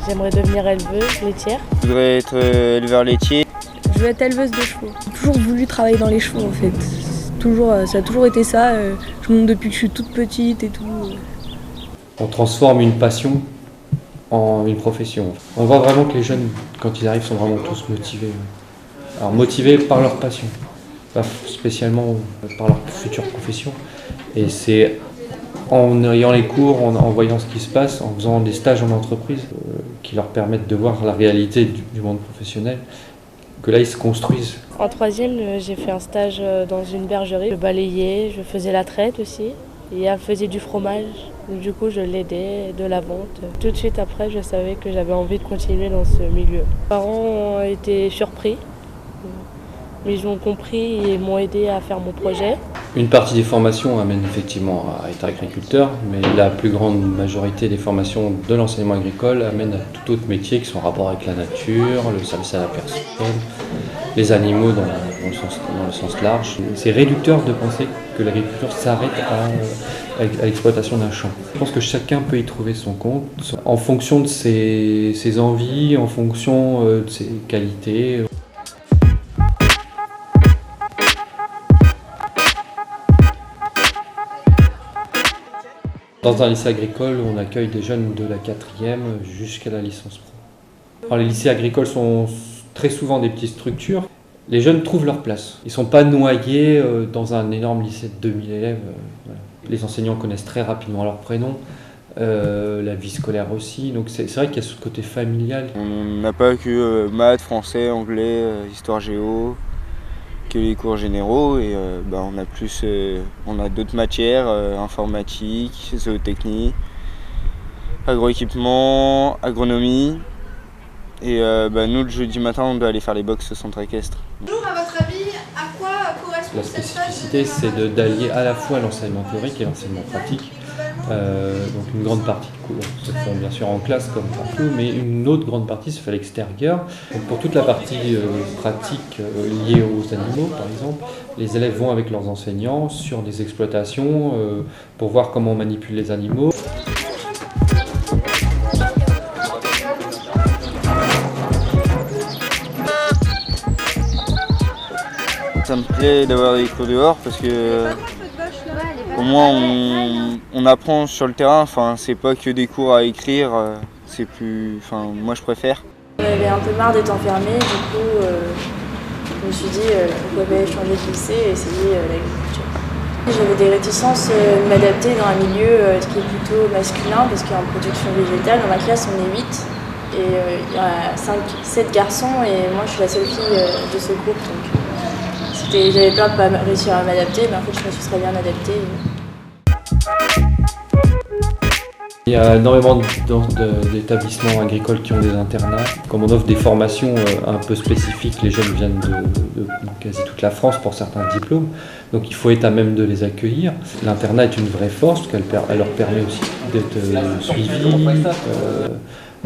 J'aimerais devenir éleveuse laitière. Je voudrais être éleveur laitier. Je veux être éleveuse de chevaux. J'ai toujours voulu travailler dans les chevaux en fait. Ça a toujours été ça. Je monte depuis que je suis toute petite et tout. On transforme une passion en une profession. On voit vraiment que les jeunes, quand ils arrivent, sont vraiment tous motivés. Alors motivés par leur passion, pas spécialement par leur future profession. Et c'est en ayant les cours, en voyant ce qui se passe, en faisant des stages en entreprise qui leur permettent de voir la réalité du monde professionnel, que là ils se construisent. En troisième, j'ai fait un stage dans une bergerie. Je balayais, je faisais la traite aussi. Et elle faisait du fromage. Du coup, je l'aidais, de la vente. Tout de suite après, je savais que j'avais envie de continuer dans ce milieu. Mes parents ont été surpris, mais ils ont compris et m'ont aidé à faire mon projet. Une partie des formations amène effectivement à être agriculteur, mais la plus grande majorité des formations de l'enseignement agricole amènent à tout autre métier qui sont en rapport avec la nature, le service à la personne, les animaux dans le sens large. C'est réducteur de penser que l'agriculture s'arrête à l'exploitation d'un champ. Je pense que chacun peut y trouver son compte en fonction de ses envies, en fonction de ses qualités. Dans un lycée agricole, on accueille des jeunes de la 4e jusqu'à la licence pro. Alors, les lycées agricoles sont très souvent des petites structures. Les jeunes trouvent leur place. Ils ne sont pas noyés dans un énorme lycée de 2000 élèves. Voilà. Les enseignants connaissent très rapidement leur prénom, la vie scolaire aussi. Donc c'est vrai qu'il y a ce côté familial. On n'a pas que maths, français, anglais, histoire géo, que les cours généraux. Et on a d'autres matières, informatique, zootechnie, agroéquipement, agronomie. Et nous, le jeudi matin, on doit aller faire les box au centre équestre. Bonjour, à votre avis, à quoi correspond La cette spécificité, c'est d'allier à la fois l'enseignement théorique et l'enseignement pratique. Donc une grande partie de cours se font bien sûr en classe comme partout, mais une autre grande partie se fait à l'extérieur. Donc pour toute la partie pratique liée aux animaux, par exemple, les élèves vont avec leurs enseignants sur des exploitations pour voir comment on manipule les animaux. Ça me plaît d'avoir des cours dehors parce que au moins on apprend sur le terrain. Enfin, c'est pas que des cours à écrire. Moi je préfère. J'avais un peu marre d'être enfermée, du coup je me suis dit pourquoi pas changer de lycée et essayer l'agriculture. J'avais des réticences de m'adapter dans un milieu qui est plutôt masculin parce qu'en production végétale, dans ma classe on est 8 et il y a 7 garçons et moi je suis la seule fille de ce groupe. Donc, j'avais peur de ne pas réussir à m'adapter, mais en fait je me suis très bien adaptée. Il y a énormément d'établissements agricoles qui ont des internats. Comme on offre des formations un peu spécifiques, les jeunes viennent de quasi toute la France pour certains diplômes. Donc il faut être à même de les accueillir. L'internat est une vraie force, parce qu'elle leur permet aussi d'être suivis,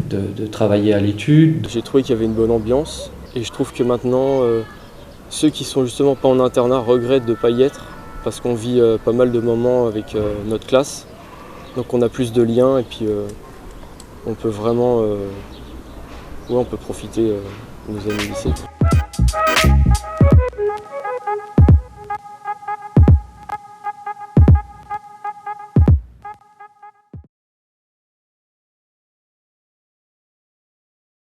de travailler à l'étude. J'ai trouvé qu'il y avait une bonne ambiance et je trouve que maintenant, ceux qui sont justement pas en internat regrettent de ne pas y être parce qu'on vit pas mal de moments avec notre classe. Donc on a plus de liens et puis on peut vraiment on peut profiter de nos années lycée.